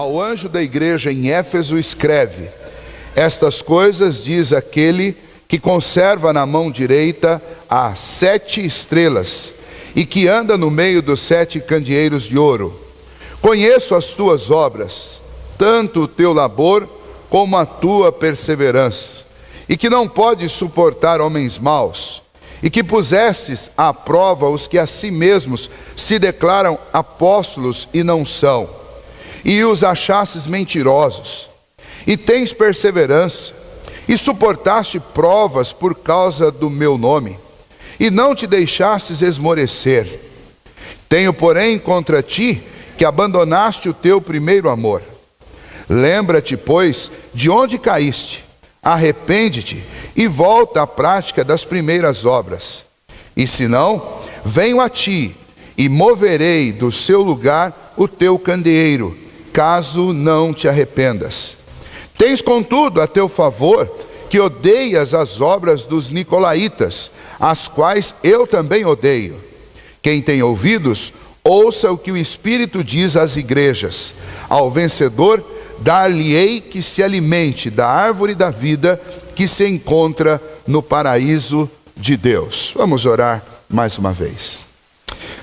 Ao anjo da igreja em Éfeso escreve: estas coisas diz aquele que conserva na mão direita as 7 estrelas e que anda no meio dos 7 candeeiros de ouro. Conheço as tuas obras, tanto o teu labor como a tua perseverança, e que não podes suportar homens maus, e que pusestes à prova os que a si mesmos se declaram apóstolos e não são, e os achastes mentirosos, e tens perseverança, e suportaste provas por causa do meu nome, e não te deixastes esmorecer. Tenho, porém, contra ti que abandonaste o teu primeiro amor. Lembra-te, pois, de onde caíste, arrepende-te e volta à prática das primeiras obras. E se não, venho a ti e moverei do seu lugar o teu candeeiro, caso não te arrependas. Tens, contudo, a teu favor que odeias as obras dos nicolaítas, as quais eu também odeio. Quem tem ouvidos, ouça o que o Espírito diz às igrejas. Ao vencedor, dar-lhe-ei que se alimente da árvore da vida que se encontra no paraíso de Deus. Vamos orar mais uma vez.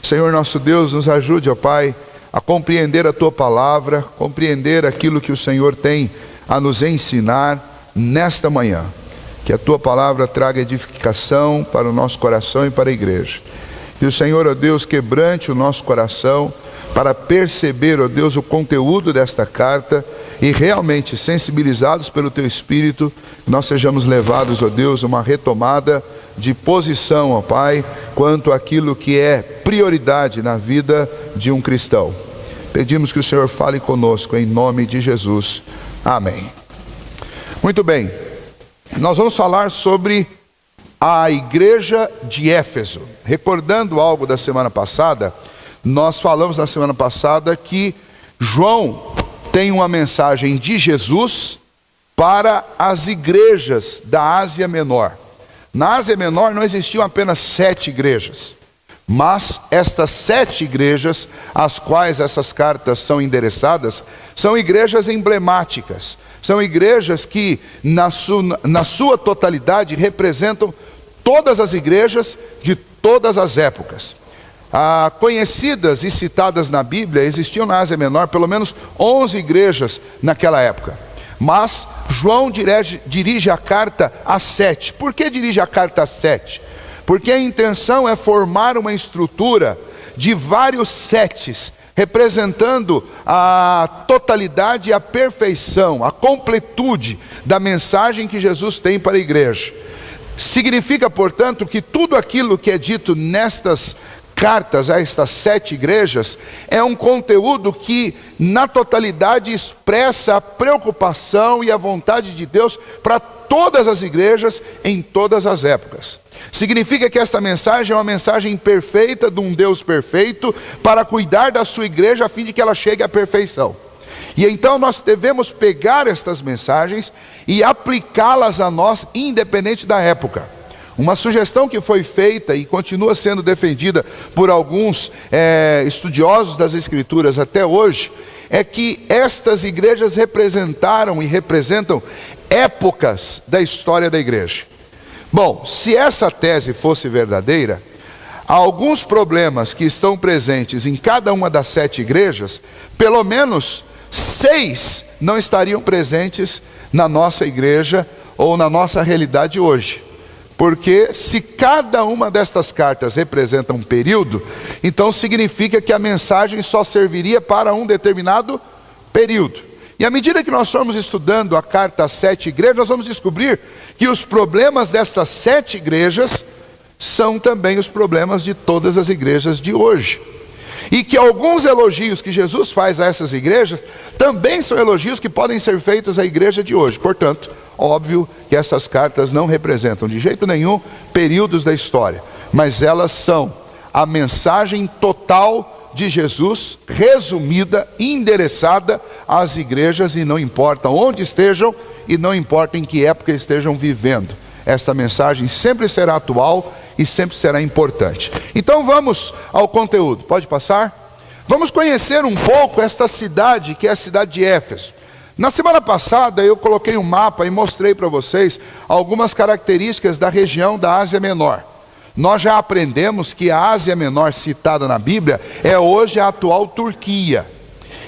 Senhor nosso Deus, nos ajude, ó Pai, a compreender a Tua palavra, compreender aquilo que o Senhor tem a nos ensinar nesta manhã. Que a Tua palavra traga edificação para o nosso coração e para a igreja. Que o Senhor, ó Deus, quebrante o nosso coração para perceber, ó Deus, o conteúdo desta carta e realmente sensibilizados pelo Teu Espírito, nós sejamos levados, ó Deus, a uma retomada de posição, ó Pai, quanto àquilo que é prioridade na vida de um cristão. Pedimos que o Senhor fale conosco em nome de Jesus. Amém. Muito bem, nós vamos falar sobre a igreja de Éfeso. Recordando algo da semana passada, nós falamos na semana passada que João tem uma mensagem de Jesus para as igrejas da Ásia Menor. Na Ásia Menor não existiam apenas 7 igrejas, mas estas 7 igrejas, às quais essas cartas são endereçadas, são igrejas emblemáticas. São igrejas que, na sua totalidade, representam todas as igrejas de todas as épocas. Conhecidas e citadas na Bíblia, existiam na Ásia Menor pelo menos 11 igrejas naquela época. Mas João dirige a carta a 7. Por que dirige a carta a 7? Porque a intenção é formar uma estrutura de vários setes, representando a totalidade e a perfeição, a completude da mensagem que Jesus tem para a igreja. Significa, portanto, que tudo aquilo que é dito nestas cartas a estas 7 igrejas é um conteúdo que na totalidade expressa a preocupação e a vontade de Deus para todas as igrejas em todas as épocas. Significa que esta mensagem é uma mensagem perfeita de um Deus perfeito para cuidar da sua igreja a fim de que ela chegue à perfeição. E então nós devemos pegar estas mensagens e aplicá-las a nós independente da época. Uma sugestão que foi feita e continua sendo defendida por alguns estudiosos das Escrituras até hoje, é que estas igrejas representaram e representam épocas da história da igreja. Bom, se essa tese fosse verdadeira, alguns problemas que estão presentes em cada uma das 7 igrejas, pelo menos 6 não estariam presentes na nossa igreja ou na nossa realidade hoje. Porque se cada uma destas cartas representa um período, então significa que a mensagem só serviria para um determinado período. E à medida que nós formos estudando a carta às 7 igrejas, nós vamos descobrir que os problemas destas 7 igrejas são também os problemas de todas as igrejas de hoje. E que alguns elogios que Jesus faz a essas igrejas também são elogios que podem ser feitos à igreja de hoje. Portanto, óbvio que essas cartas não representam de jeito nenhum períodos da história, mas elas são a mensagem total de Jesus, resumida, endereçada às igrejas, e não importa onde estejam e não importa em que época estejam vivendo. Esta mensagem sempre será atual e sempre será importante. Então vamos ao conteúdo. Pode passar? Vamos conhecer um pouco esta cidade, que é a cidade de Éfeso. Na semana passada eu coloquei um mapa e mostrei para vocês algumas características da região da Ásia Menor. Nós já aprendemos que a Ásia Menor citada na Bíblia é hoje a atual Turquia.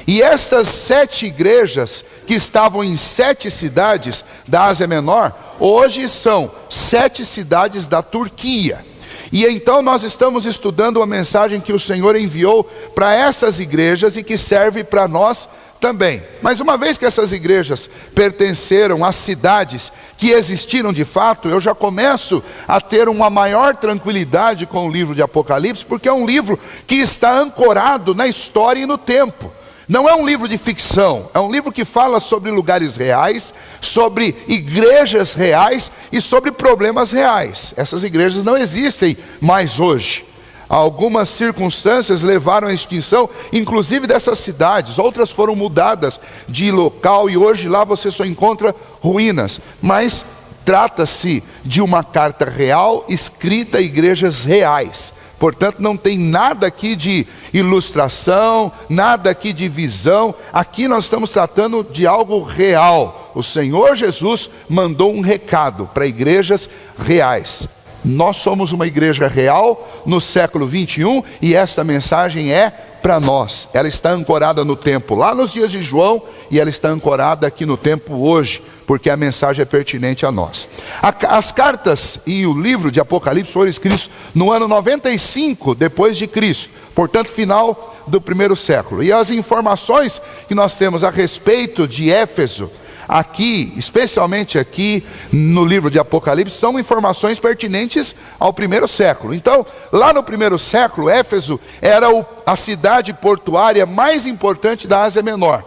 E estas 7 igrejas que estavam em 7 cidades da Ásia Menor, hoje são 7 cidades da Turquia. E então nós estamos estudando uma mensagem que o Senhor enviou para essas igrejas e que serve para nós também. Mas uma vez que essas igrejas pertenceram a cidades que existiram de fato, eu já começo a ter uma maior tranquilidade com o livro de Apocalipse, porque é um livro que está ancorado na história e no tempo. Não é um livro de ficção, é um livro que fala sobre lugares reais, sobre igrejas reais e sobre problemas reais. Essas igrejas não existem mais hoje. Algumas circunstâncias levaram à extinção, inclusive dessas cidades. Outras foram mudadas de local e hoje lá você só encontra ruínas. Mas trata-se de uma carta real escrita a igrejas reais. Portanto, não tem nada aqui de ilustração, nada aqui de visão. Aqui nós estamos tratando de algo real. O Senhor Jesus mandou um recado para igrejas reais. Nós somos uma igreja real no século 21 e esta mensagem é para nós. Ela está ancorada no tempo lá nos dias de João e ela está ancorada aqui no tempo hoje, porque a mensagem é pertinente a nós. As cartas e o livro de Apocalipse foram escritos no ano 95 depois de Cristo, portanto final do 1º século. E as informações que nós temos a respeito de Éfeso, aqui, especialmente aqui no livro de Apocalipse, são informações pertinentes ao 1º século. Então, lá no 1º século, Éfeso era a cidade portuária mais importante da Ásia Menor.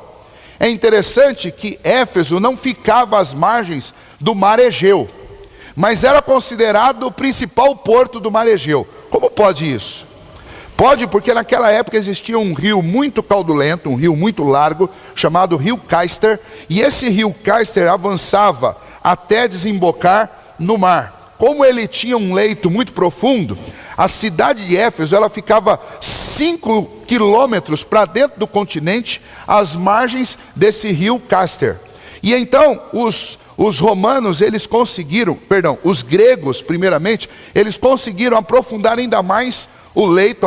É interessante que Éfeso não ficava às margens do Mar Egeu, mas era considerado o principal porto do Mar Egeu. Como pode isso? Pode porque naquela época existia um rio muito caudulento, um rio muito largo, chamado Rio Caister, e esse Rio Caister avançava até desembocar no mar. Como ele tinha um leito muito profundo, a cidade de Éfeso ela ficava 5 quilômetros para dentro do continente, às margens desse Rio Caister. E então os romanos, os gregos primeiramente, eles conseguiram aprofundar ainda mais o leito,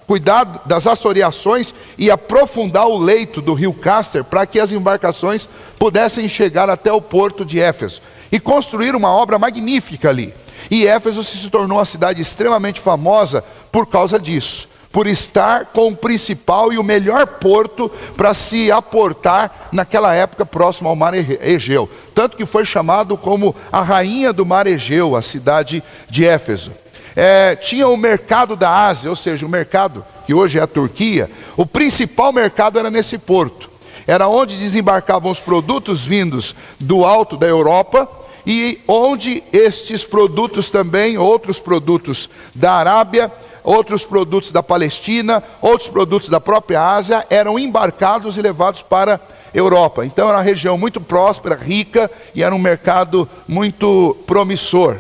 cuidar das assoreações e aprofundar o leito do rio Caister para que as embarcações pudessem chegar até o porto de Éfeso. E construir uma obra magnífica ali. E Éfeso se tornou uma cidade extremamente famosa por causa disso. Por estar com o principal e o melhor porto para se aportar naquela época próximo ao Mar Egeu. Tanto que foi chamado como a rainha do Mar Egeu, a cidade de Éfeso. Tinha o mercado da Ásia, ou seja, o mercado que hoje é a Turquia. O principal mercado era nesse porto. Era onde desembarcavam os produtos vindos do alto da Europa e onde estes produtos também, outros produtos da Arábia, outros produtos da Palestina, outros produtos da própria Ásia, eram embarcados e levados para a Europa. Então era uma região muito próspera, rica, e era um mercado muito promissor.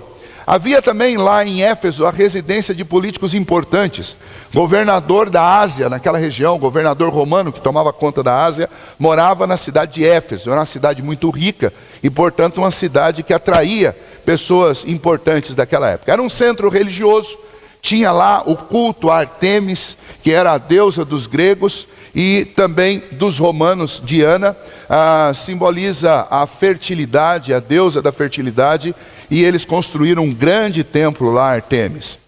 Havia também lá em Éfeso a residência de políticos importantes. Governador da Ásia, naquela região, governador romano que tomava conta da Ásia, morava na cidade de Éfeso. Era uma cidade muito rica e, portanto, uma cidade que atraía pessoas importantes daquela época. Era um centro religioso. Tinha lá o culto a Artemis, que era a deusa dos gregos, e também dos romanos, Diana, simboliza a fertilidade, a deusa da fertilidade, e eles construíram um grande templo lá, Artemis.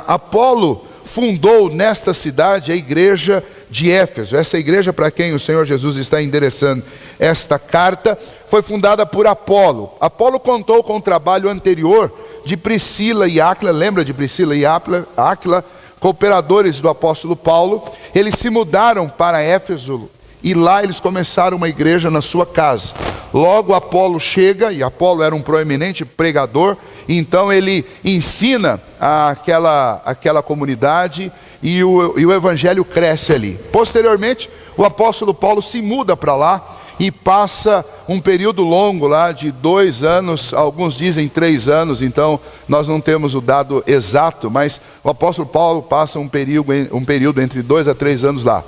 Apolo fundou nesta cidade a igreja de Éfeso. Essa igreja para quem o Senhor Jesus está endereçando esta carta, foi fundada por Apolo. Apolo contou com o trabalho anterior de Priscila e Áquila, lembra de Priscila e Áquila, cooperadores do apóstolo Paulo. Eles se mudaram para Éfeso e lá eles começaram uma igreja na sua casa. Logo Apolo chega, e Apolo era um proeminente pregador, então ele ensina aquela comunidade e o evangelho cresce ali. Posteriormente, o apóstolo Paulo se muda para lá e passa um período longo lá de 2 anos, alguns dizem 3 anos, então nós não temos o dado exato, mas o apóstolo Paulo passa um período entre 2 a 3 anos lá.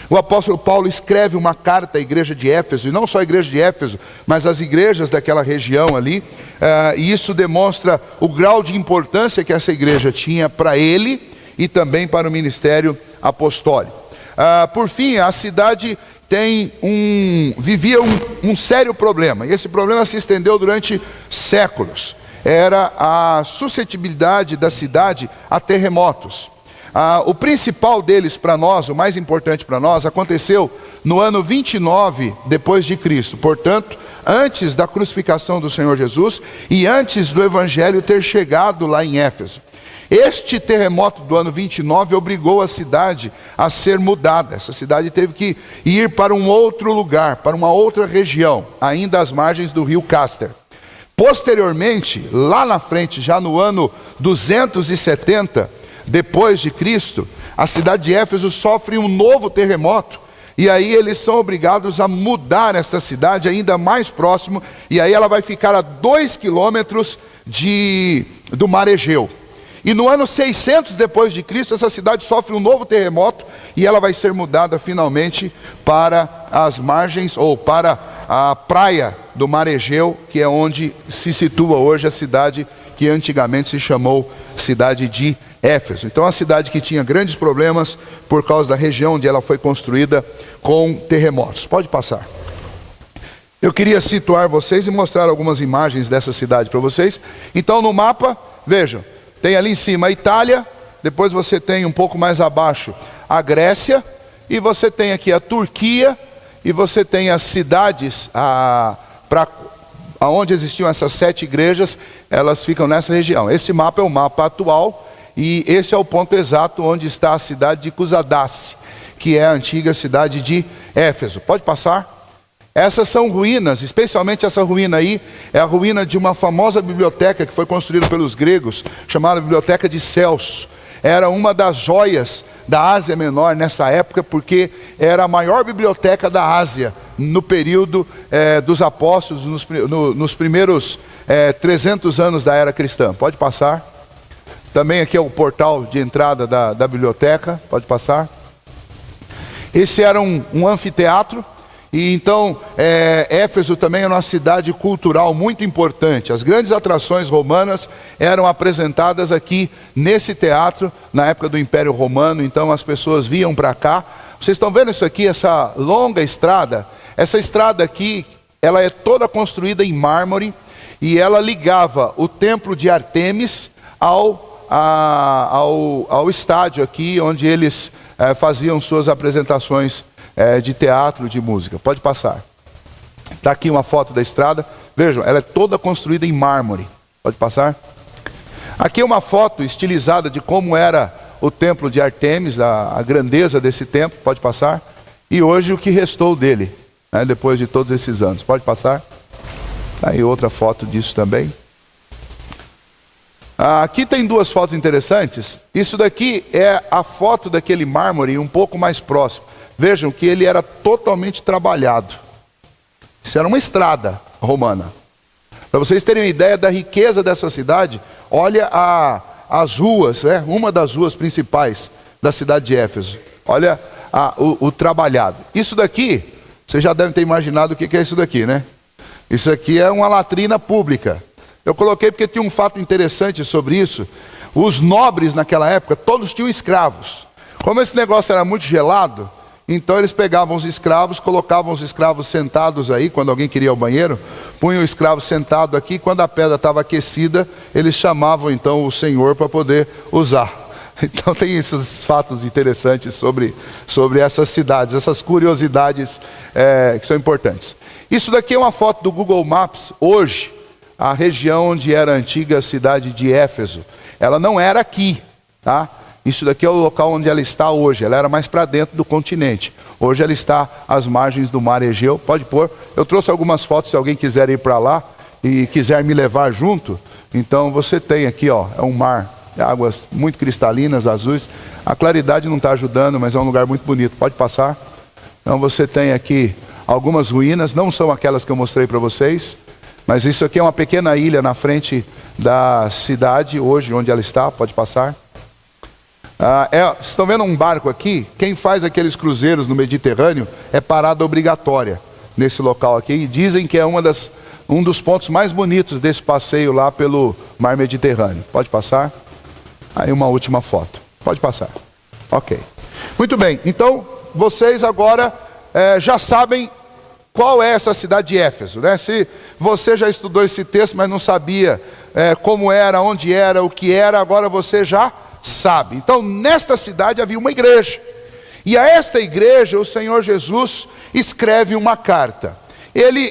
O apóstolo Paulo escreve uma carta à igreja de Éfeso, e não só a igreja de Éfeso, mas as igrejas daquela região ali, e isso demonstra o grau de importância que essa igreja tinha para ele e também para o ministério apostólico. Por fim, a cidade vivia um sério problema, e esse problema se estendeu durante séculos. Era a suscetibilidade da cidade a terremotos. O principal deles para nós, o mais importante para nós, aconteceu no ano 29 depois de Cristo, portanto, antes da crucificação do Senhor Jesus e antes do evangelho ter chegado lá em Éfeso. Este terremoto do ano 29 obrigou a cidade a ser mudada. Essa cidade teve que ir para um outro lugar, para uma outra região, ainda às margens do rio Cáster. Posteriormente, lá na frente, já no ano 270 depois de Cristo, a cidade de Éfeso sofre um novo terremoto, e aí eles são obrigados a mudar essa cidade ainda mais próximo, e aí ela vai ficar a 2 quilômetros do mar Egeu. E no ano 600 depois de Cristo, essa cidade sofre um novo terremoto, e ela vai ser mudada finalmente para as margens, ou para a praia do mar Egeu, que é onde se situa hoje a cidade que antigamente se chamou cidade de Éfeso. Então, a cidade que tinha grandes problemas por causa da região onde ela foi construída com terremotos. Pode passar. Eu queria situar vocês e mostrar algumas imagens dessa cidade para vocês. Então, no mapa, vejam, tem ali em cima a Itália, depois você tem um pouco mais abaixo a Grécia, e você tem aqui a Turquia, e você tem as cidades onde existiam essas 7 igrejas, elas ficam nessa região. Esse mapa é o mapa atual, e esse é o ponto exato onde está a cidade de Kusadasi, que é a antiga cidade de Éfeso. Pode passar? Essas são ruínas, especialmente essa ruína aí, é a ruína de uma famosa biblioteca que foi construída pelos gregos, chamada Biblioteca de Celso. Era uma das joias da Ásia Menor nessa época, porque era a maior biblioteca da Ásia, no período dos apóstolos, nos primeiros 300 anos da era cristã. Pode passar. Também aqui é o portal de entrada da biblioteca, pode passar. Esse era um anfiteatro, e então Éfeso também era uma cidade cultural muito importante. As grandes atrações romanas eram apresentadas aqui nesse teatro, na época do Império Romano, então as pessoas vinham para cá. Vocês estão vendo isso aqui, essa longa estrada? Essa estrada aqui, ela é toda construída em mármore, e ela ligava o templo de Ártemis ao estádio aqui, onde eles faziam suas apresentações de teatro, de música. Pode passar. Está aqui uma foto da estrada. Vejam, ela é toda construída em mármore. Pode passar. Aqui é uma foto estilizada de como era o templo de Ártemis, a grandeza desse templo. Pode passar. E hoje o que restou dele, né, depois de todos esses anos. Pode passar. Aí outra foto disso também. Aqui tem 2 fotos interessantes. Isso daqui é a foto daquele mármore um pouco mais próximo. Vejam que ele era totalmente trabalhado. Isso era uma estrada romana. Para vocês terem uma ideia da riqueza dessa cidade, olha as ruas, uma das ruas principais da cidade de Éfeso. Olha o trabalhado. Isso daqui, vocês já devem ter imaginado o que é isso daqui, né? Isso aqui é uma latrina pública. Eu coloquei porque tinha um fato interessante sobre isso. Os nobres naquela época, todos tinham escravos. Como esse negócio era muito gelado, então eles pegavam os escravos, colocavam os escravos sentados aí, quando alguém queria ir ao banheiro, punham o escravo sentado aqui, quando a pedra estava aquecida, eles chamavam então o senhor para poder usar. Então tem esses fatos interessantes sobre essas cidades, essas curiosidades que são importantes. Isso daqui é uma foto do Google Maps, hoje, a região onde era a antiga cidade de Éfeso. Ela não era aqui, tá? Isso daqui é o local onde ela está hoje. Ela era mais para dentro do continente. Hoje ela está às margens do mar Egeu. Pode pôr. Eu trouxe algumas fotos, se alguém quiser ir para lá e quiser me levar junto. Então você tem aqui, ó, é um mar de águas muito cristalinas, azuis. A claridade não está ajudando, mas é um lugar muito bonito. Pode passar. Então você tem aqui algumas ruínas, não são aquelas que eu mostrei para vocês, mas isso aqui é uma pequena ilha na frente da cidade, hoje, onde ela está, pode passar. Estão vendo um barco aqui? Quem faz aqueles cruzeiros no Mediterrâneo é parada obrigatória nesse local aqui, e dizem que é um dos pontos mais bonitos desse passeio lá pelo mar Mediterrâneo. Pode passar? Aí uma última foto. Pode passar. Ok. Muito bem, então vocês agora já sabem qual é essa cidade de Éfeso, né? Se você já estudou esse texto, mas não sabia como era, onde era, o que era, agora você já sabe. Então, nesta cidade havia uma igreja. E a esta igreja, o Senhor Jesus escreve uma carta.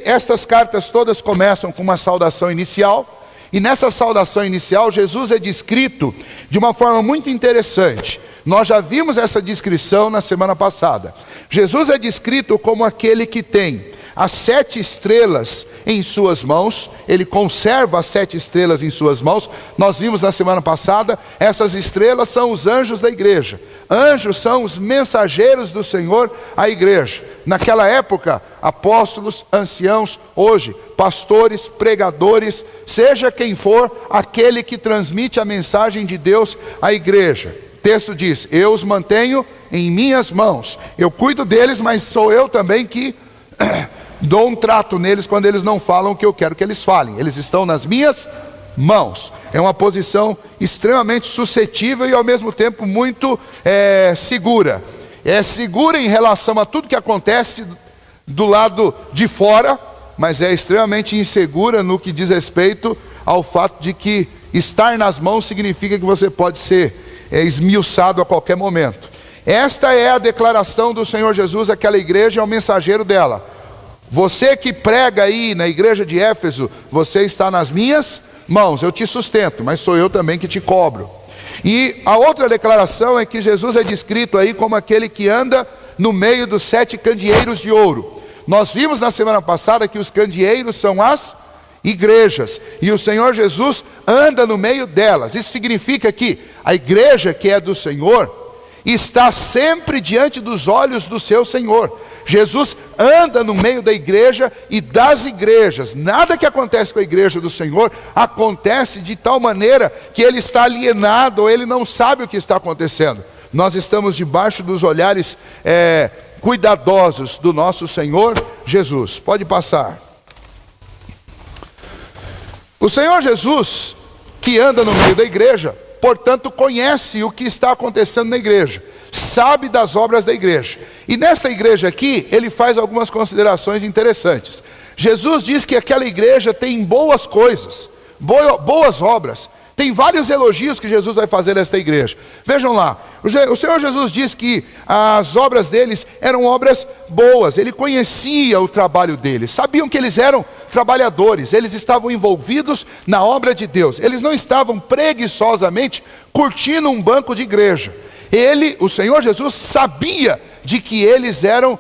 Estas cartas todas começam com uma saudação inicial. E nessa saudação inicial, Jesus é descrito de uma forma muito interessante. Nós já vimos essa descrição na semana passada. Jesus é descrito como aquele que tem as 7 estrelas em suas mãos. Ele conserva as 7 estrelas em suas mãos. Nós vimos na semana passada, essas estrelas são os anjos da igreja. Anjos são os mensageiros do Senhor à igreja. Naquela época, apóstolos, anciãos, hoje, pastores, pregadores, seja quem for, aquele que transmite a mensagem de Deus à igreja. O texto diz: eu os mantenho em minhas mãos. Eu cuido deles, mas sou eu também que dou um trato neles quando eles não falam o que eu quero que eles falem. Eles estão nas minhas mãos. É uma posição extremamente suscetível e ao mesmo tempo muito segura. É segura em relação a tudo que acontece do lado de fora, mas é extremamente insegura no que diz respeito ao fato de que estar nas mãos significa que você pode ser esmiuçado a qualquer momento. Esta é a declaração do Senhor Jesus àquela igreja, é o mensageiro dela. Você que prega aí na igreja de Éfeso, você está nas minhas mãos, eu te sustento, mas sou eu também que te cobro. E a outra declaração é que Jesus é descrito aí como aquele que anda no meio dos 7 candeeiros de ouro. Nós vimos na semana passada que os candeeiros são as igrejas, e o Senhor Jesus anda no meio delas. Isso significa que a igreja que é do Senhor está sempre diante dos olhos do seu Senhor. Jesus anda no meio da igreja e das igrejas. Nada que acontece com a igreja do Senhor acontece de tal maneira que ele está alienado ou ele não sabe o que está acontecendo. Nós estamos debaixo dos olhares cuidadosos do nosso Senhor Jesus. Pode passar. O Senhor Jesus, que anda no meio da igreja, portanto conhece o que está acontecendo na igreja, sabe das obras da igreja. E nessa igreja aqui, ele faz algumas considerações interessantes. Jesus diz que aquela igreja tem boas coisas, boas obras. Tem vários elogios que Jesus vai fazer nesta igreja. Vejam lá, o Senhor Jesus diz que as obras deles eram obras boas. Ele conhecia o trabalho deles, sabiam que eles eram trabalhadores, eles estavam envolvidos na obra de Deus. Eles não estavam preguiçosamente curtindo um banco de igreja. O Senhor Jesus, sabia de que eles eram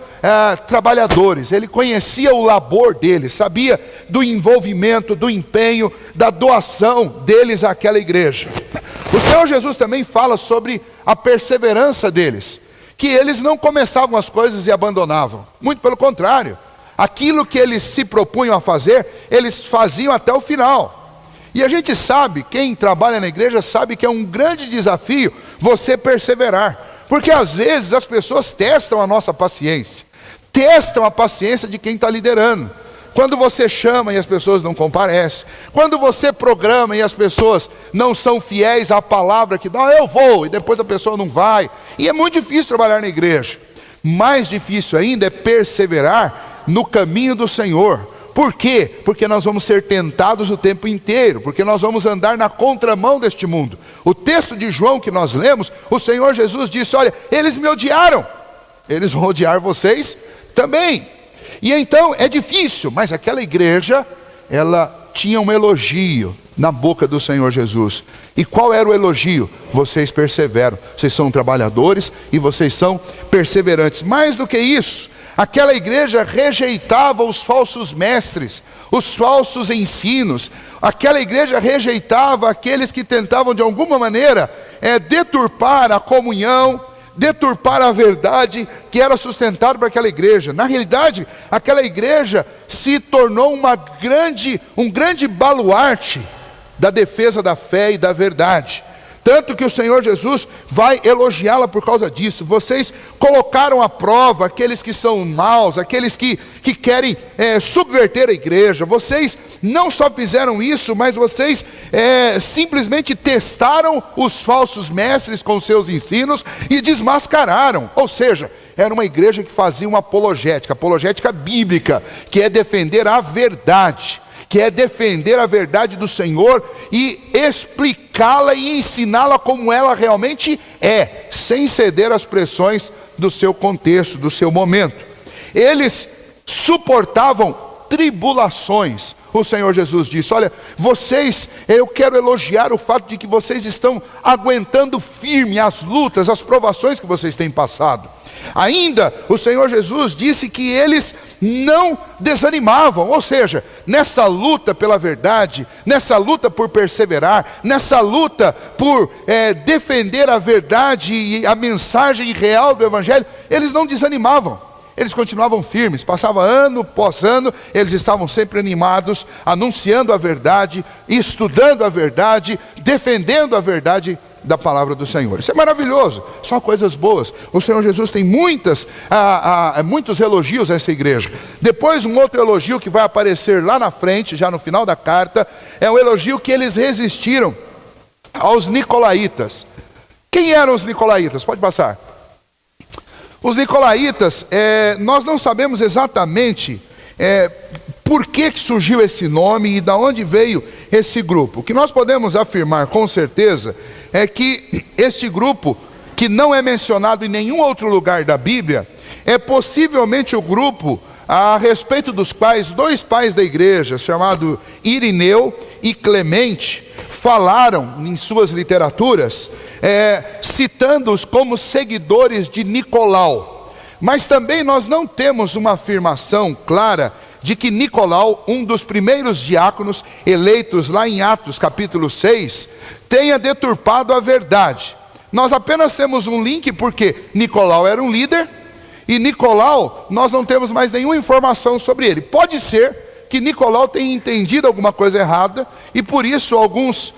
trabalhadores. Ele conhecia o labor deles, sabia do envolvimento, do empenho, da doação deles àquela igreja. O Senhor Jesus também fala sobre a perseverança deles, que eles não começavam as coisas e abandonavam. Muito pelo contrário, aquilo que eles se propunham a fazer, eles faziam até o final. E a gente sabe, quem trabalha na igreja sabe que é um grande desafio você perseverar. Porque às vezes as pessoas testam a nossa paciência, testam a paciência de quem está liderando. Quando você chama e as pessoas não comparecem, quando você programa e as pessoas não são fiéis à palavra que dá, eu vou, e depois a pessoa não vai. E é muito difícil trabalhar na igreja. Mais difícil ainda é perseverar no caminho do Senhor. Por quê? Porque nós vamos ser tentados o tempo inteiro, porque nós vamos andar na contramão deste mundo. O texto de João que nós lemos, o Senhor Jesus disse: olha, eles me odiaram, eles vão odiar vocês também. E então é difícil, mas aquela igreja, ela tinha um elogio na boca do Senhor Jesus. E qual era o elogio? Vocês perseveram, vocês são trabalhadores e vocês são perseverantes. Mais do que isso, aquela igreja rejeitava os falsos mestres, os falsos ensinos. Aquela igreja rejeitava aqueles que tentavam de alguma maneira deturpar a comunhão, deturpar a verdade que era sustentada por aquela igreja. Na realidade, aquela igreja se tornou um grande baluarte da defesa da fé e da verdade. Tanto que o Senhor Jesus vai elogiá-la por causa disso. Vocês colocaram à prova aqueles que são maus, aqueles que querem subverter a igreja. Vocês não só fizeram isso, mas vocês simplesmente testaram os falsos mestres com seus ensinos e desmascararam. Ou seja, era uma igreja que fazia uma apologética bíblica, que é defender a verdade, que é defender a verdade do Senhor e explicá-la e ensiná-la como ela realmente é, sem ceder às pressões do seu contexto, do seu momento. Eles suportavam tribulações. O Senhor Jesus disse: olha, eu quero elogiar o fato de que vocês estão aguentando firme as lutas, as provações que vocês têm passado. Ainda o Senhor Jesus disse que eles não desanimavam, ou seja, nessa luta pela verdade, nessa luta por perseverar, nessa luta por defender a verdade e a mensagem real do Evangelho, eles não desanimavam, eles continuavam firmes. Passava ano após ano, eles estavam sempre animados, anunciando a verdade, estudando a verdade, defendendo a verdade da palavra do Senhor. Isso é maravilhoso, são coisas boas. O Senhor Jesus tem muitos elogios a essa igreja. Depois, um outro elogio que vai aparecer lá na frente, já no final da carta, é um elogio que eles resistiram aos nicolaítas. Quem eram os nicolaítas? Pode passar. Os nicolaítas, nós não sabemos exatamente por que surgiu esse nome e de onde veio esse grupo. O que nós podemos afirmar com certeza é que este grupo, que não é mencionado em nenhum outro lugar da Bíblia, é possivelmente o grupo a respeito dos quais dois pais da igreja, chamados Irineu e Clemente, falaram em suas literaturas, citando-os como seguidores de Nicolau. Mas também nós não temos uma afirmação clara de que Nicolau, um dos primeiros diáconos eleitos lá em Atos capítulo 6, tenha deturpado a verdade. Nós apenas temos um link porque Nicolau era um líder, e Nicolau, nós não temos mais nenhuma informação sobre ele. Pode ser que Nicolau tenha entendido alguma coisa errada, e por isso alguns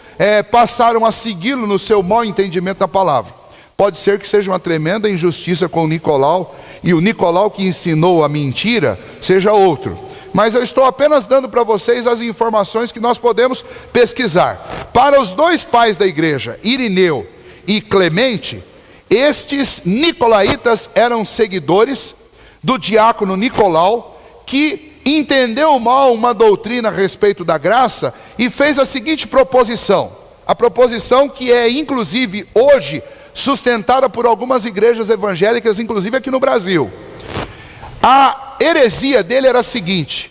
passaram a segui-lo no seu mau entendimento da palavra. Pode ser que seja uma tremenda injustiça com o Nicolau, e o Nicolau que ensinou a mentira seja outro. Mas eu estou apenas dando para vocês as informações que nós podemos pesquisar. Para os dois pais da igreja, Irineu e Clemente, estes nicolaítas eram seguidores do diácono Nicolau, que entendeu mal uma doutrina a respeito da graça e fez a seguinte proposição. A proposição que é inclusive hoje sustentada por algumas igrejas evangélicas, inclusive aqui no Brasil. A heresia dele era a seguinte: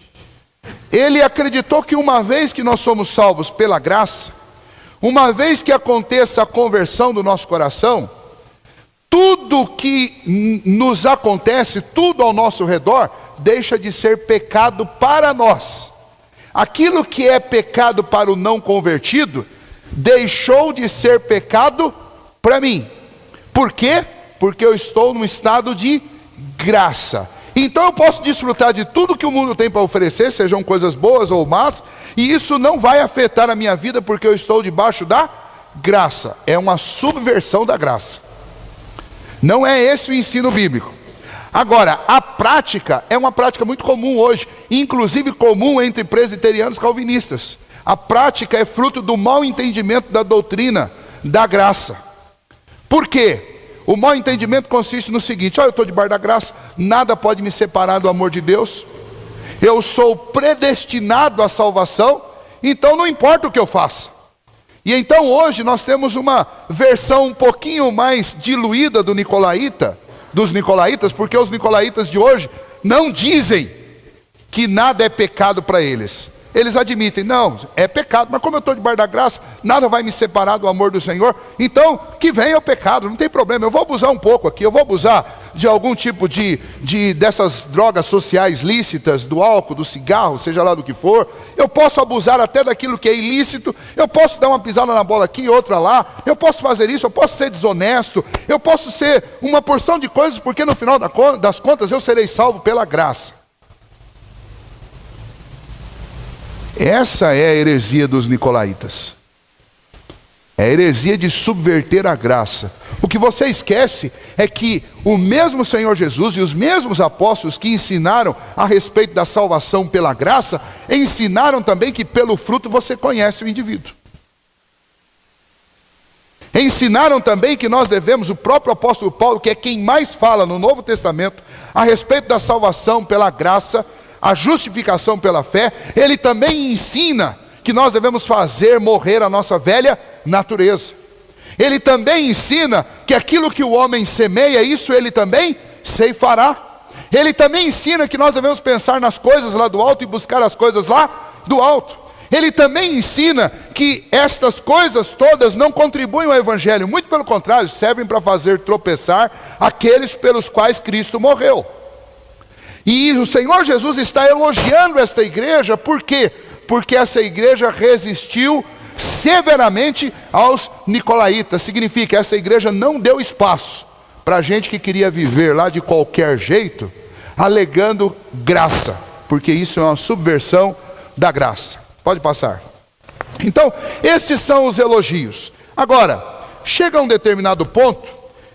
ele acreditou que uma vez que nós somos salvos pela graça, uma vez que aconteça a conversão do nosso coração, tudo que nos acontece, tudo ao nosso redor, deixa de ser pecado para nós. Aquilo que é pecado para o não convertido, deixou de ser pecado para mim. Por quê? Porque eu estou num estado de graça. Então eu posso desfrutar de tudo que o mundo tem para oferecer, sejam coisas boas ou más, e isso não vai afetar a minha vida porque eu estou debaixo da graça. É uma subversão da graça. Não é esse o ensino bíblico. Agora, a prática é uma prática muito comum hoje, inclusive comum entre presbiterianos calvinistas. A prática é fruto do mau entendimento da doutrina da graça. Por quê? O mau entendimento consiste no seguinte: eu estou debaixo da graça, nada pode me separar do amor de Deus, eu sou predestinado à salvação, então não importa o que eu faça. E então hoje nós temos uma versão um pouquinho mais diluída dos nicolaítas, porque os nicolaítas de hoje não dizem que nada é pecado para eles. Eles admitem, não, é pecado, mas como eu estou debaixo da graça, nada vai me separar do amor do Senhor, então que venha o pecado, não tem problema, eu vou abusar um pouco aqui, eu vou abusar de algum tipo dessas drogas sociais lícitas, do álcool, do cigarro, seja lá do que for. Eu posso abusar até daquilo que é ilícito. Eu posso dar uma pisada na bola aqui e outra lá. Eu posso fazer isso, eu posso ser desonesto. Eu posso ser uma porção de coisas, porque no final das contas eu serei salvo pela graça. Essa é a heresia dos nicolaítas. É a heresia de subverter a graça. O que você esquece é que o mesmo Senhor Jesus e os mesmos apóstolos que ensinaram a respeito da salvação pela graça, ensinaram também que pelo fruto você conhece o indivíduo. Ensinaram também que nós devemos, o próprio apóstolo Paulo, que é quem mais fala no Novo Testamento a respeito da salvação pela graça, a justificação pela fé, ele também ensina que nós devemos fazer morrer a nossa velha natureza. Ele também ensina que aquilo que o homem semeia, isso ele também ceifará. Ele também ensina que nós devemos pensar nas coisas lá do alto e buscar as coisas lá do alto. Ele também ensina que estas coisas todas não contribuem ao evangelho, muito pelo contrário, servem para fazer tropeçar aqueles pelos quais Cristo morreu. E o Senhor Jesus está elogiando esta igreja, por quê? Porque essa igreja resistiu severamente aos nicolaítas. Significa que essa igreja não deu espaço para gente que queria viver lá de qualquer jeito, alegando graça, porque isso é uma subversão da graça. Pode passar. Então, estes são os elogios. Agora, chega um determinado ponto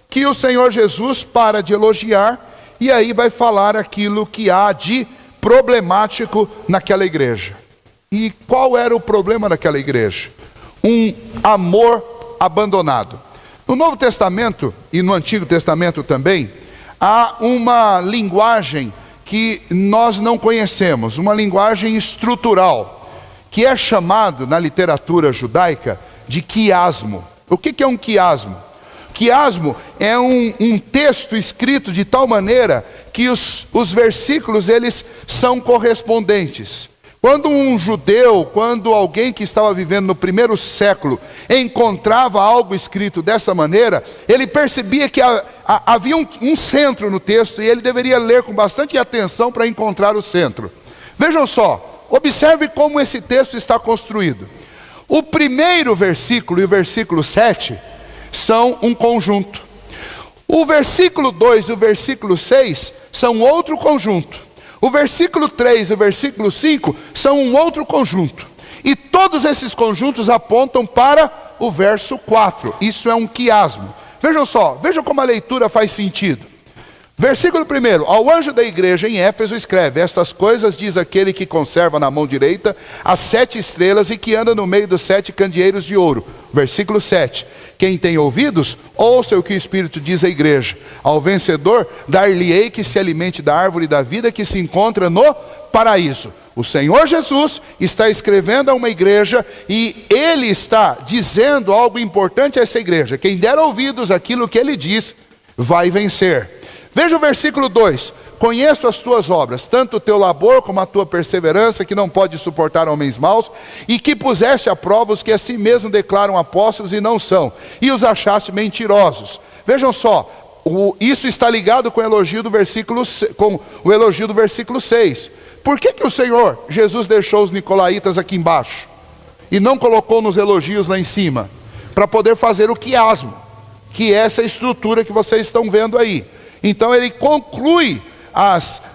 que o Senhor Jesus para de elogiar e aí vai falar aquilo que há de problemático naquela igreja. E qual era o problema daquela igreja? Um amor abandonado. No Novo Testamento e no Antigo Testamento também, há uma linguagem que nós não conhecemos, uma linguagem estrutural, que é chamado na literatura judaica de quiasmo. O que é um quiasmo? Quiasmo é um texto escrito de tal maneira que os versículos eles são correspondentes. Quando um judeu, quando alguém que estava vivendo no primeiro século encontrava algo escrito dessa maneira, ele percebia que havia um centro no texto e ele deveria ler com bastante atenção para encontrar o centro. Vejam só, observe como esse texto está construído. O primeiro versículo e o versículo 7 são um conjunto. O versículo 2 e o versículo 6 são outro conjunto. O versículo 3 e o versículo 5 são um outro conjunto. E todos esses conjuntos apontam para o verso 4. Isso é um quiasmo. Vejam só, vejam como a leitura faz sentido. Versículo 1: ao anjo da igreja em Éfeso escreve: estas coisas diz aquele que conserva na mão direita as 7 estrelas e que anda no meio dos 7 candeeiros de ouro. Versículo 7: quem tem ouvidos, ouça o que o Espírito diz à igreja. Ao vencedor, dar-lhe-ei que se alimente da árvore da vida que se encontra no paraíso. O Senhor Jesus está escrevendo a uma igreja e Ele está dizendo algo importante a essa igreja. Quem der ouvidos àquilo que Ele diz, vai vencer. Veja o versículo 2: conheço as tuas obras, tanto o teu labor como a tua perseverança, que não pode suportar homens maus, e que puseste a prova os que a si mesmo declaram apóstolos e não são, e os achaste mentirosos. Vejam só, isso está ligado com o elogio do versículo 6. Por que o Senhor Jesus deixou os nicolaítas aqui embaixo e não colocou nos elogios lá em cima? Para poder fazer o quiasmo, que é essa estrutura que vocês estão vendo aí. Então ele conclui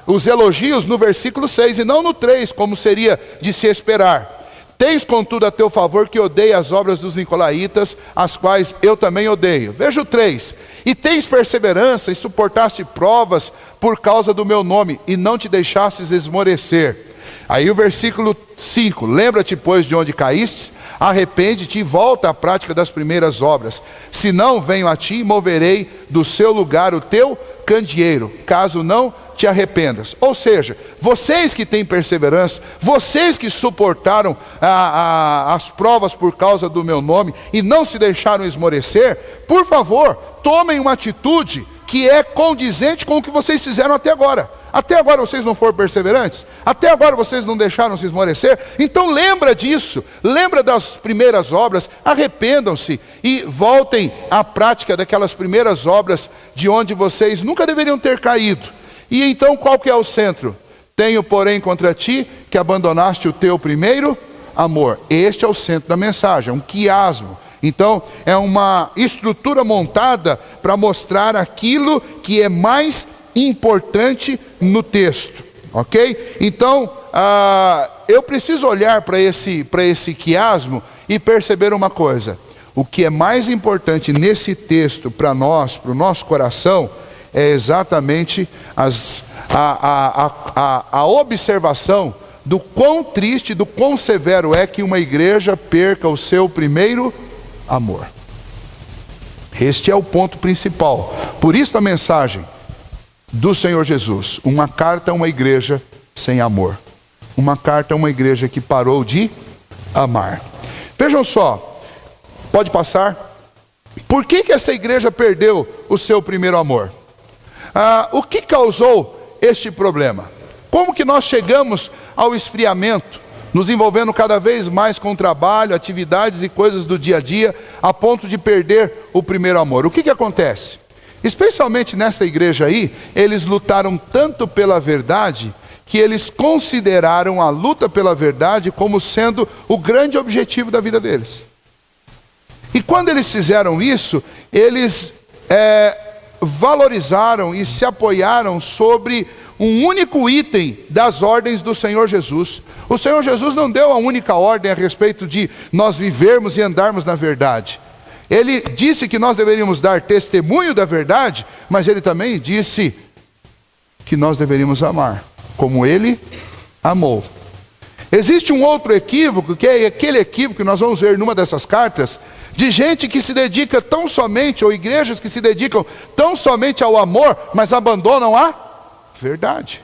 os elogios no versículo 6 e não no 3, como seria de se esperar. Tens contudo a teu favor que odeia as obras dos nicolaítas, as quais eu também odeio. Veja o 3: e tens perseverança e suportaste provas por causa do meu nome, e não te deixastes esmorecer. Aí o versículo 5: lembra-te, pois, de onde caíste, arrepende-te e volta à prática das primeiras obras. Se não, venho a ti e moverei do seu lugar o teu candeeiro, caso não te arrependas. Ou seja, vocês que têm perseverança, vocês que suportaram as provas por causa do meu nome e não se deixaram esmorecer, por favor, tomem uma atitude que é condizente com o que vocês fizeram até agora. Até agora vocês não foram perseverantes? Até agora vocês não deixaram se esmorecer? Então lembra disso, lembra das primeiras obras, arrependam-se e voltem à prática daquelas primeiras obras de onde vocês nunca deveriam ter caído. E então qual que é o centro? Tenho, porém, contra ti que abandonaste o teu primeiro amor. Este é o centro da mensagem, um quiasmo. Então, é uma estrutura montada para mostrar aquilo que é mais importante no texto, ok? Então, eu preciso olhar para esse quiasmo e perceber uma coisa. O que é mais importante nesse texto para nós, para o nosso coração, é exatamente a observação do quão triste, do quão severo é que uma igreja perca o seu primeiro amor. Este é o ponto principal. Por isso a mensagem do Senhor Jesus, uma carta a uma igreja sem amor, uma carta a uma igreja que parou de amar. Vejam só, pode passar. Por que essa igreja perdeu o seu primeiro amor? O que causou este problema? Como que nós chegamos ao esfriamento, nos envolvendo cada vez mais com trabalho, atividades e coisas do dia a dia, a ponto de perder o primeiro amor? O que acontece? Especialmente nessa igreja aí, eles lutaram tanto pela verdade, que eles consideraram a luta pela verdade como sendo o grande objetivo da vida deles. E quando eles fizeram isso, eles valorizaram e se apoiaram sobre um único item das ordens do Senhor Jesus. O Senhor Jesus não deu a única ordem a respeito de nós vivermos e andarmos na verdade. Ele disse que nós deveríamos dar testemunho da verdade, mas ele também disse que nós deveríamos amar, como ele amou. Existe um outro equívoco, que é aquele equívoco que nós vamos ver numa dessas cartas, de gente que se dedica tão somente, ou igrejas que se dedicam tão somente ao amor, mas abandonam a verdade.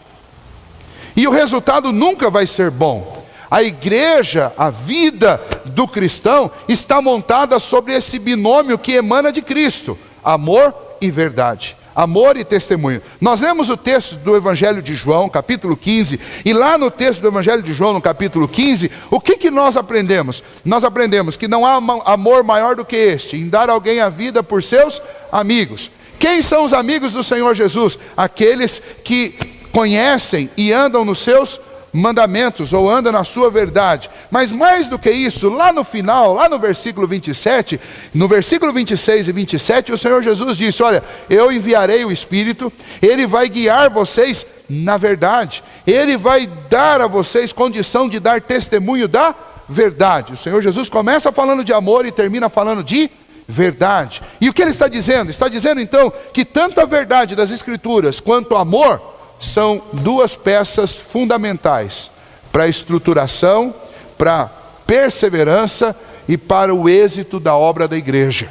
E o resultado nunca vai ser bom. A igreja, a vida do cristão, está montada sobre esse binômio que emana de Cristo: amor e verdade. Amor e testemunho. Nós lemos o texto do Evangelho de João, capítulo 15, e lá no texto do Evangelho de João, no capítulo 15, o que nós aprendemos? Nós aprendemos que não há amor maior do que este, em dar alguém a vida por seus amigos. Quem são os amigos do Senhor Jesus? Aqueles que conhecem e andam nos seus mandamentos, ou andam na sua verdade. Mas mais do que isso, lá no final, lá no versículo 27, no versículo 26 e 27, o Senhor Jesus disse: olha, eu enviarei o Espírito, ele vai guiar vocês na verdade, ele vai dar a vocês condição de dar testemunho da verdade. O Senhor Jesus começa falando de amor e termina falando de verdade. E o que ele está dizendo? Está dizendo então que tanto a verdade das Escrituras quanto o amor são duas peças fundamentais para a estruturação, para a perseverança e para o êxito da obra da igreja.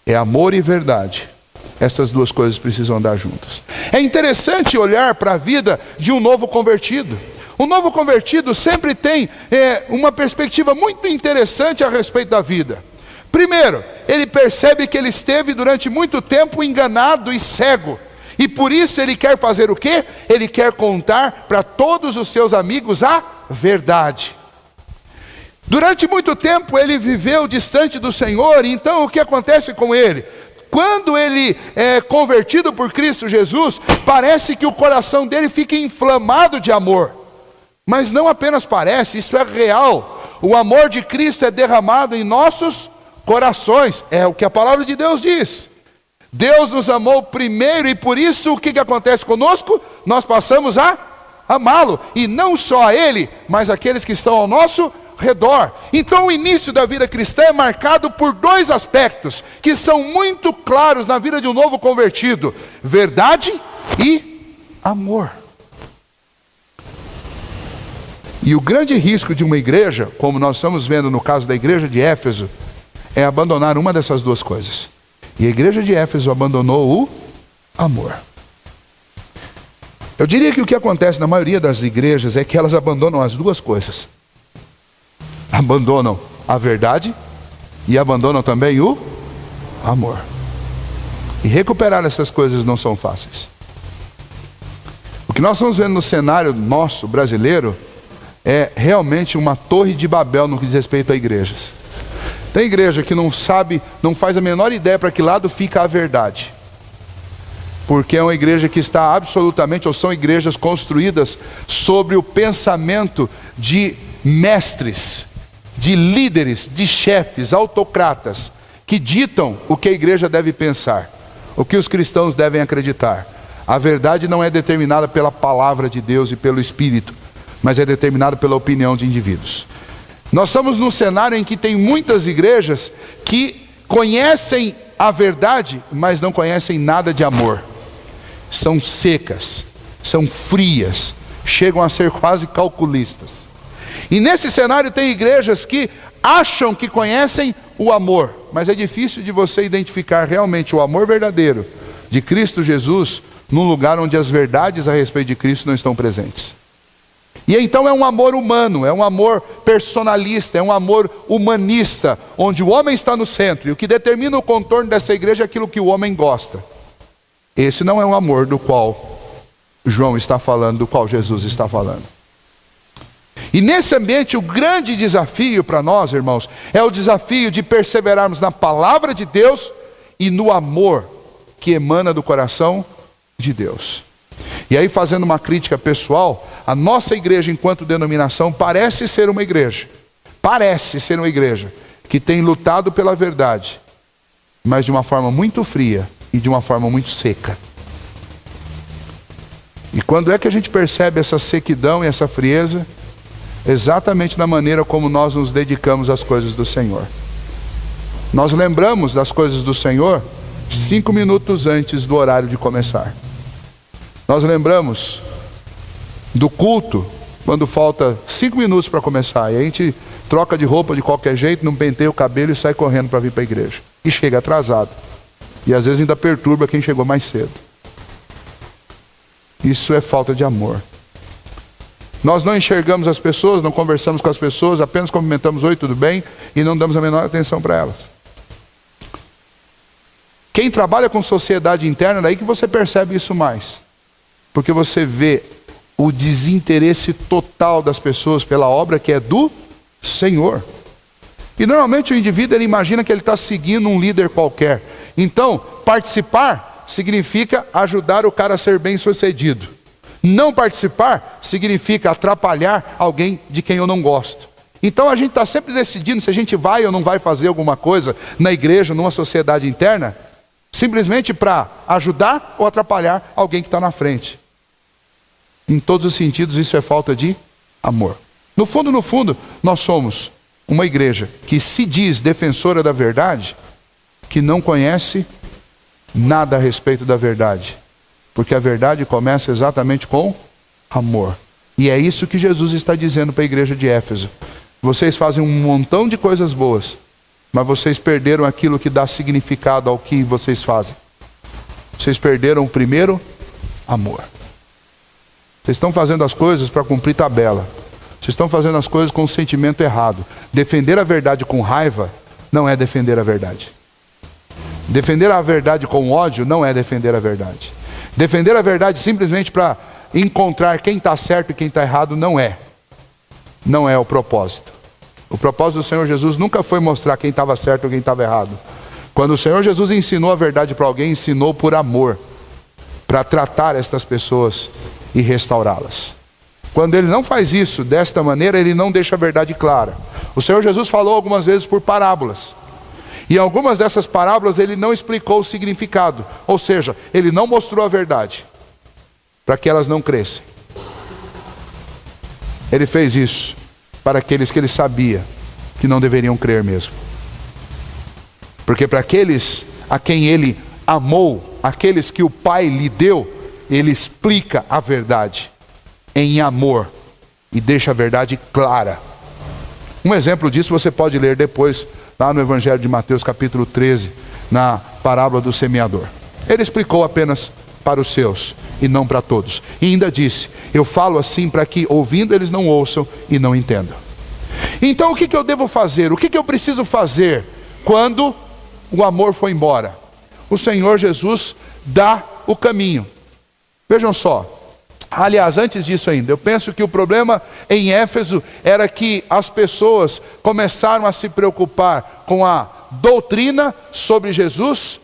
É amor e verdade. Essas duas coisas precisam andar juntas. É interessante olhar para a vida de um novo convertido. O novo convertido sempre tem uma perspectiva muito interessante a respeito da vida. Primeiro, ele percebe que ele esteve durante muito tempo enganado e cego. E por isso ele quer fazer o quê? Ele quer contar para todos os seus amigos a verdade. Durante muito tempo ele viveu distante do Senhor, então o que acontece com ele? Quando ele é convertido por Cristo Jesus, parece que o coração dele fica inflamado de amor. Mas não apenas parece, isso é real. O amor de Cristo é derramado em nossos corações, é o que a palavra de Deus diz. Deus nos amou primeiro e por isso o que acontece conosco? Nós passamos a amá-lo. E não só a Ele, mas aqueles que estão ao nosso redor. Então o início da vida cristã é marcado por dois aspectos que são muito claros na vida de um novo convertido: verdade e amor. E o grande risco de uma igreja, como nós estamos vendo no caso da igreja de Éfeso, é abandonar uma dessas duas coisas. E a igreja de Éfeso abandonou o amor. Eu diria que o que acontece na maioria das igrejas é que elas abandonam as duas coisas. Abandonam a verdade e abandonam também o amor. E recuperar essas coisas não são fáceis. O que nós estamos vendo no cenário nosso, brasileiro, é realmente uma torre de Babel no que diz respeito a igrejas. Tem igreja que não sabe, não faz a menor ideia para que lado fica a verdade. Porque é uma igreja que está absolutamente, ou são igrejas construídas sobre o pensamento de mestres, de líderes, de chefes, autocratas, que ditam o que a igreja deve pensar, o que os cristãos devem acreditar. A verdade não é determinada pela palavra de Deus e pelo Espírito, mas é determinada pela opinião de indivíduos. Nós estamos num cenário em que tem muitas igrejas que conhecem a verdade, mas não conhecem nada de amor. São secas, são frias, chegam a ser quase calculistas. E nesse cenário tem igrejas que acham que conhecem o amor, mas é difícil de você identificar realmente o amor verdadeiro de Cristo Jesus num lugar onde as verdades a respeito de Cristo não estão presentes. E então é um amor humano, é um amor personalista, é um amor humanista, onde o homem está no centro, e o que determina o contorno dessa igreja é aquilo que o homem gosta. Esse não é o amor do qual João está falando, do qual Jesus está falando. E nesse ambiente o grande desafio para nós, irmãos, é o desafio de perseverarmos na palavra de Deus e no amor que emana do coração de Deus. E aí, fazendo uma crítica pessoal, a nossa igreja enquanto denominação parece ser uma igreja que tem lutado pela verdade, mas de uma forma muito fria e de uma forma muito seca. E quando é que a gente percebe essa sequidão e essa frieza? Exatamente na maneira como nós nos dedicamos às coisas do Senhor. Nós lembramos das coisas do Senhor 5 minutos antes do horário de começar. Nós lembramos do culto quando falta 5 minutos para começar. E a gente troca de roupa de qualquer jeito, não penteia o cabelo e sai correndo para vir para a igreja. E chega atrasado. E às vezes ainda perturba quem chegou mais cedo. Isso é falta de amor. Nós não enxergamos as pessoas, não conversamos com as pessoas, apenas cumprimentamos: oi, tudo bem? E não damos a menor atenção para elas. Quem trabalha com sociedade interna, daí que você percebe isso mais. Porque você vê o desinteresse total das pessoas pela obra que é do Senhor. E normalmente o indivíduo, ele imagina que ele está seguindo um líder qualquer. Então, participar significa ajudar o cara a ser bem sucedido. Não participar significa atrapalhar alguém de quem eu não gosto. Então a gente está sempre decidindo se a gente vai ou não vai fazer alguma coisa na igreja, numa sociedade interna, simplesmente para ajudar ou atrapalhar alguém que está na frente. Em todos os sentidos isso é falta de amor. No fundo, nós somos uma igreja que se diz defensora da verdade, que não conhece nada a respeito da verdade. Porque a verdade começa exatamente com amor. E é isso que Jesus está dizendo para a igreja de Éfeso. Vocês fazem um montão de coisas boas, mas vocês perderam aquilo que dá significado ao que vocês fazem. Vocês perderam o primeiro amor. Vocês estão fazendo as coisas para cumprir tabela. Vocês estão fazendo as coisas com um sentimento errado. Defender a verdade com raiva não é defender a verdade. Defender a verdade com ódio não é defender a verdade. Defender a verdade simplesmente para encontrar quem está certo e quem está errado não é. Não é o propósito. O propósito do Senhor Jesus nunca foi mostrar quem estava certo ou quem estava errado. Quando o Senhor Jesus ensinou a verdade para alguém, ensinou por amor, para tratar estas pessoas e restaurá-las. Quando ele não faz isso desta maneira, ele não deixa a verdade clara. O Senhor Jesus falou algumas vezes por parábolas. E em algumas dessas parábolas ele não explicou o significado. Ou seja, ele não mostrou a verdade, para que elas não crescem. Ele fez isso para aqueles que ele sabia que não deveriam crer mesmo. Porque para aqueles a quem ele amou, aqueles que o Pai lhe deu, ele explica a verdade em amor e deixa a verdade clara. Um exemplo disso você pode ler depois lá no Evangelho de Mateus capítulo 13, na parábola do semeador. Ele explicou apenas para os seus e não para todos. E ainda disse: eu falo assim para que ouvindo eles não ouçam e não entendam. Então o que eu devo fazer? O que eu preciso fazer quando o amor foi embora? O Senhor Jesus dá o caminho. Vejam só, Aliás, antes disso ainda, eu penso que o problema em Éfeso era que as pessoas começaram a se preocupar com a doutrina sobre Jesus,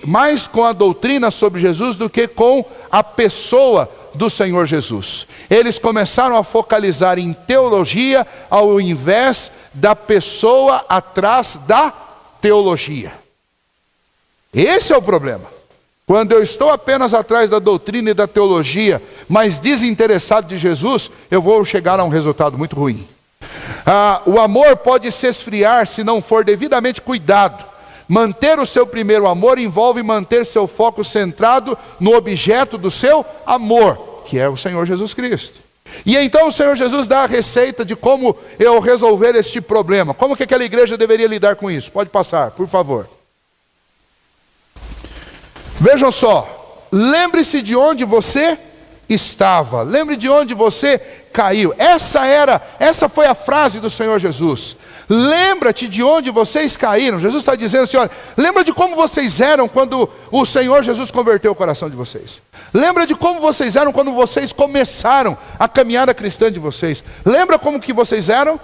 mais com a doutrina sobre Jesus do que com a pessoa do Senhor Jesus. Eles começaram a focalizar em teologia ao invés da pessoa atrás da teologia. Esse é o problema. Quando eu estou apenas atrás da doutrina e da teologia, mas desinteressado de Jesus, eu vou chegar a um resultado muito ruim. O amor pode se esfriar se não for devidamente cuidado. Manter o seu primeiro amor envolve manter seu foco centrado no objeto do seu amor, que é o Senhor Jesus Cristo. E então o Senhor Jesus dá a receita de como eu resolver este problema. Como que aquela igreja deveria lidar com isso? Pode passar, por favor. Vejam só, lembre-se de onde você estava, lembre de onde você caiu. Essa foi a frase do Senhor Jesus. Lembra-te de onde vocês caíram. Jesus está dizendo assim, olha, lembra de como vocês eram quando o Senhor Jesus converteu o coração de vocês. Lembra de como vocês eram quando vocês começaram a caminhada cristã de vocês. Lembra como que vocês eram?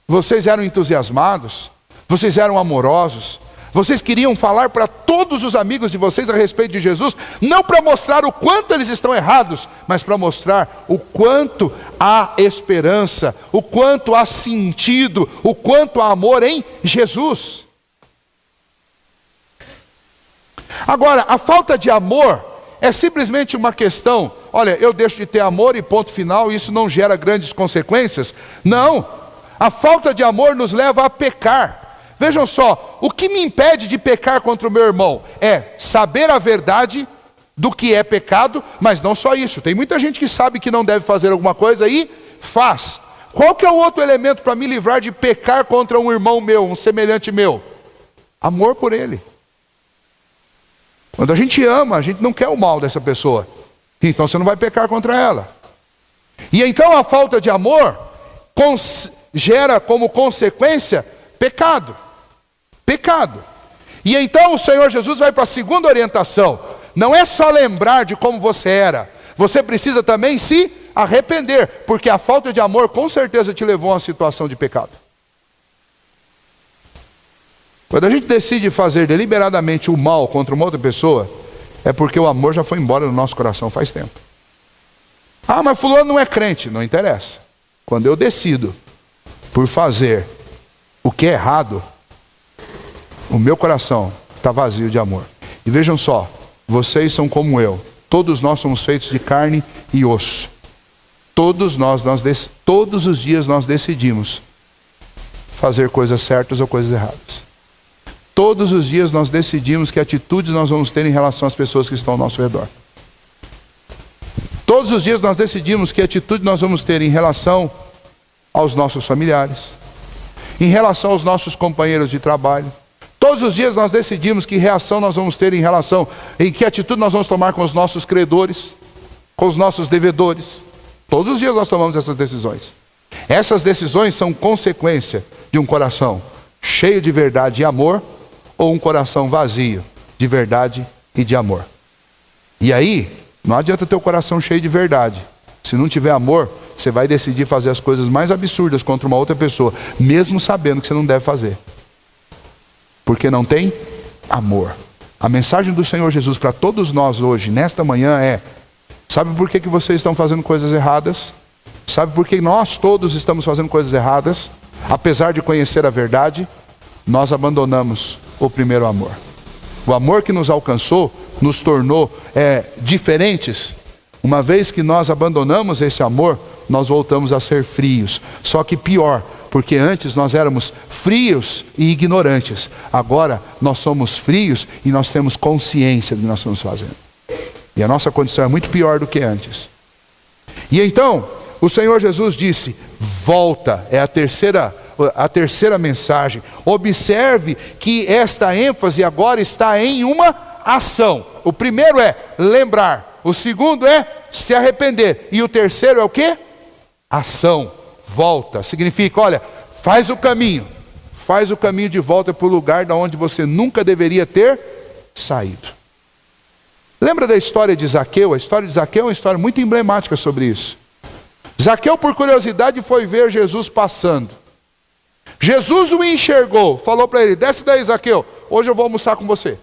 Vocês eram entusiasmados, vocês eram amorosos. Vocês queriam falar para todos os amigos de vocês a respeito de Jesus, não para mostrar o quanto eles estão errados, mas para mostrar o quanto há esperança, o quanto há sentido, o quanto há amor em Jesus. Agora, a falta de amor é simplesmente uma questão, olha, eu deixo de ter amor e ponto final, isso não gera grandes consequências. Não, a falta de amor nos leva a pecar. Vejam só, o que me impede de pecar contra o meu irmão é saber a verdade do que é pecado, mas não só isso. Tem muita gente que sabe que não deve fazer alguma coisa e faz. Qual que é o outro elemento para me livrar de pecar contra um irmão meu, um semelhante meu? Amor por ele. Quando a gente ama, a gente não quer o mal dessa pessoa. Então você não vai pecar contra ela. E então a falta de amor gera como consequência pecado. Pecado. E então o Senhor Jesus vai para a segunda orientação. Não é só lembrar de como você era. Você precisa também se arrepender. Porque a falta de amor com certeza te levou a uma situação de pecado. Quando a gente decide fazer deliberadamente o mal contra uma outra pessoa, é porque o amor já foi embora do nosso coração faz tempo. Ah, mas fulano não é crente. Não interessa. Quando eu decido por fazer o que é errado, o meu coração está vazio de amor. E vejam só, vocês são como eu. Todos nós somos feitos de carne e osso. Todos os dias nós decidimos fazer coisas certas ou coisas erradas. Todos os dias nós decidimos que atitudes nós vamos ter em relação às pessoas que estão ao nosso redor. Todos os dias nós decidimos que atitude nós vamos ter em relação aos nossos familiares, em relação aos nossos companheiros de trabalho. Todos os dias nós decidimos que reação nós vamos ter em que atitude nós vamos tomar com os nossos credores, com os nossos devedores. Todos os dias nós tomamos essas decisões. Essas decisões são consequência de um coração cheio de verdade e amor, ou um coração vazio de verdade e de amor. E aí, não adianta ter o coração cheio de verdade. Se não tiver amor, você vai decidir fazer as coisas mais absurdas contra uma outra pessoa, mesmo sabendo que você não deve fazer. Porque não tem amor. A mensagem do Senhor Jesus para todos nós hoje, nesta manhã é: sabe por que vocês estão fazendo coisas erradas? Sabe por que nós todos estamos fazendo coisas erradas? Apesar de conhecer a verdade, nós abandonamos o primeiro amor. O amor que nos alcançou, nos tornou diferentes. Uma vez que nós abandonamos esse amor, nós voltamos a ser frios. Só que pior, porque antes nós éramos frios e ignorantes. Agora nós somos frios e nós temos consciência do que nós estamos fazendo. E a nossa condição é muito pior do que antes. E então, o Senhor Jesus disse: volta. É a terceira mensagem. Observe que esta ênfase agora está em uma ação. O primeiro é lembrar. O segundo é se arrepender. E o terceiro é o quê? Ação. Volta. Significa, olha, faz o caminho. Faz o caminho de volta para o lugar de onde você nunca deveria ter saído. Lembra da história de Zaqueu? A história de Zaqueu é uma história muito emblemática sobre isso. Zaqueu, por curiosidade, foi ver Jesus passando. Jesus o enxergou, falou para ele: desce daí, Zaqueu, hoje eu vou almoçar com você.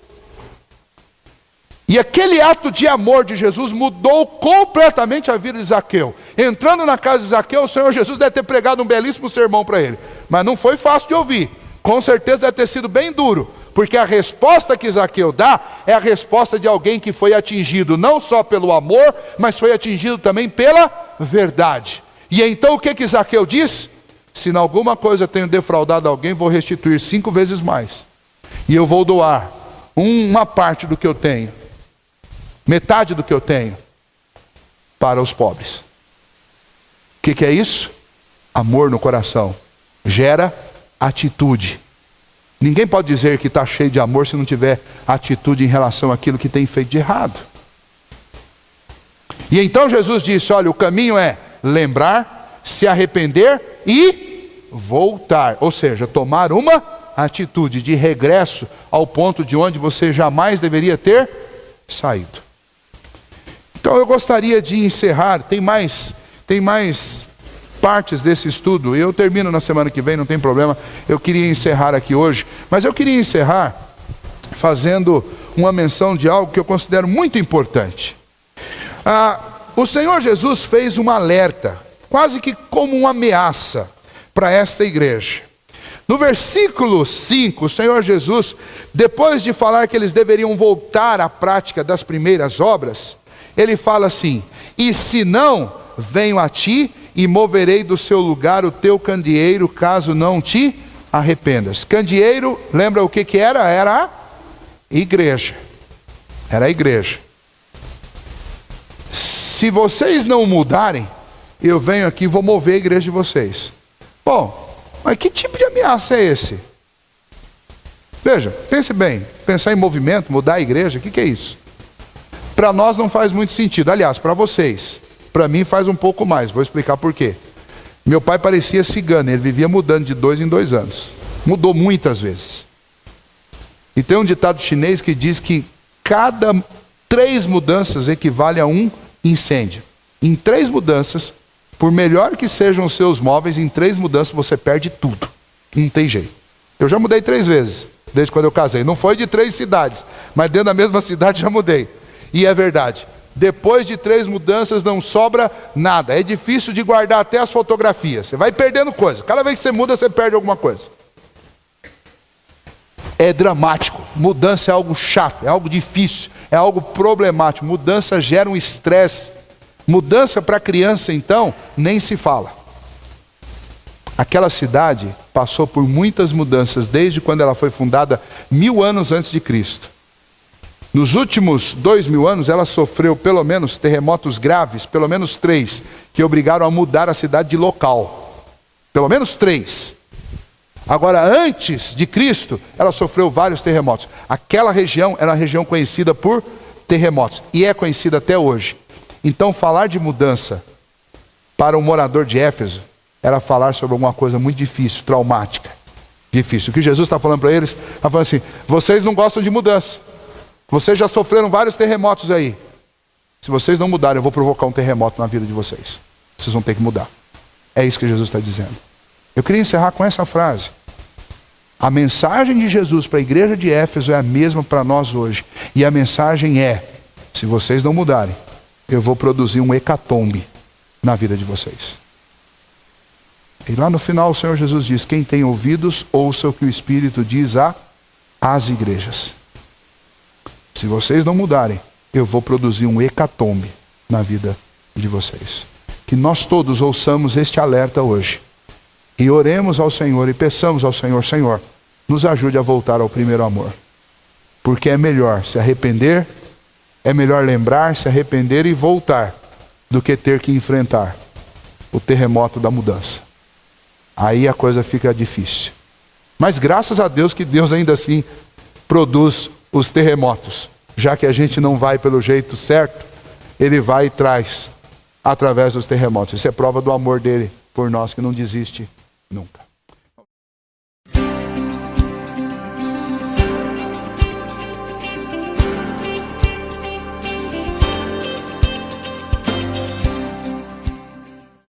E aquele ato de amor de Jesus mudou completamente a vida de Zaqueu. Entrando na casa de Zaqueu, o Senhor Jesus deve ter pregado um belíssimo sermão para ele. Mas não foi fácil de ouvir. Com certeza deve ter sido bem duro. Porque a resposta que Zaqueu dá é a resposta de alguém que foi atingido não só pelo amor, mas foi atingido também pela verdade. E então o que Zaqueu diz? Se em alguma coisa tenho defraudado alguém, vou restituir 5 vezes mais. E eu vou doar uma parte do que eu tenho, metade do que eu tenho, para os pobres. O que é isso? Amor no coração. Gera atitude. Ninguém pode dizer que está cheio de amor se não tiver atitude em relação àquilo que tem feito de errado. E então Jesus disse: olha, o caminho é lembrar, se arrepender e voltar. Ou seja, tomar uma atitude de regresso ao ponto de onde você jamais deveria ter saído. Então eu gostaria de encerrar, tem mais partes desse estudo, eu termino na semana que vem, não tem problema, eu queria encerrar aqui hoje, mas eu queria encerrar fazendo uma menção de algo que eu considero muito importante. O Senhor Jesus fez um alerta, quase que como uma ameaça para esta igreja. No versículo 5, o Senhor Jesus, depois de falar que eles deveriam voltar à prática das primeiras obras, ele fala assim: e se não, venho a ti e moverei do seu lugar o teu candeeiro, caso não te arrependas. Candeeiro, lembra o que era? Era a igreja. Era a igreja. Se vocês não mudarem, eu venho aqui e vou mover a igreja de vocês. Bom, mas que tipo de ameaça é esse? Veja, pense bem, pensar em movimento, mudar a igreja, o que é isso? Para nós não faz muito sentido, aliás, para vocês. Para mim faz um pouco mais, vou explicar por quê. Meu pai parecia cigano, ele vivia mudando de 2 em 2 anos. Mudou muitas vezes. E tem um ditado chinês que diz que cada 3 mudanças equivale a um incêndio. Em 3 mudanças, por melhor que sejam os seus móveis, em 3 mudanças você perde tudo. Não tem jeito. Eu já mudei 3 vezes, desde quando eu casei. Não foi de 3 cidades, mas dentro da mesma cidade já mudei. E é verdade. Depois de 3 mudanças não sobra nada. É difícil de guardar até as fotografias. Você vai perdendo coisa. Cada vez que você muda, você perde alguma coisa. É dramático. Mudança é algo chato, é algo difícil, é algo problemático. Mudança gera um estresse. Mudança para criança, então, nem se fala. Aquela cidade passou por muitas mudanças desde quando ela foi fundada 1000 anos antes de Cristo. Nos últimos 2000 anos, ela sofreu pelo menos terremotos graves, pelo menos 3, que obrigaram a mudar a cidade de local. Pelo menos 3. Agora, antes de Cristo, ela sofreu vários terremotos. Aquela região era uma região conhecida por terremotos, e é conhecida até hoje. Então, falar de mudança para um morador de Éfeso era falar sobre alguma coisa muito difícil, traumática. Difícil. O que Jesus está falando para eles? Está falando assim: vocês não gostam de mudança. Vocês já sofreram vários terremotos aí. Se vocês não mudarem, eu vou provocar um terremoto na vida de vocês. Vocês vão ter que mudar. É isso que Jesus está dizendo. Eu queria encerrar com essa frase. A mensagem de Jesus para a igreja de Éfeso é a mesma para nós hoje. E a mensagem é: se vocês não mudarem, eu vou produzir um hecatombe na vida de vocês. E lá no final o Senhor Jesus diz: quem tem ouvidos, ouça o que o Espírito diz às igrejas. Se vocês não mudarem, eu vou produzir um hecatombe na vida de vocês. Que nós todos ouçamos este alerta hoje. E oremos ao Senhor e peçamos ao Senhor: Senhor, nos ajude a voltar ao primeiro amor. Porque é melhor se arrepender, é melhor lembrar, se arrepender e voltar, do que ter que enfrentar o terremoto da mudança. Aí a coisa fica difícil. Mas graças a Deus que Deus ainda assim produz os terremotos. Já que a gente não vai pelo jeito certo, Ele vai e traz através dos terremotos. Isso é prova do amor dele por nós, que não desiste nunca.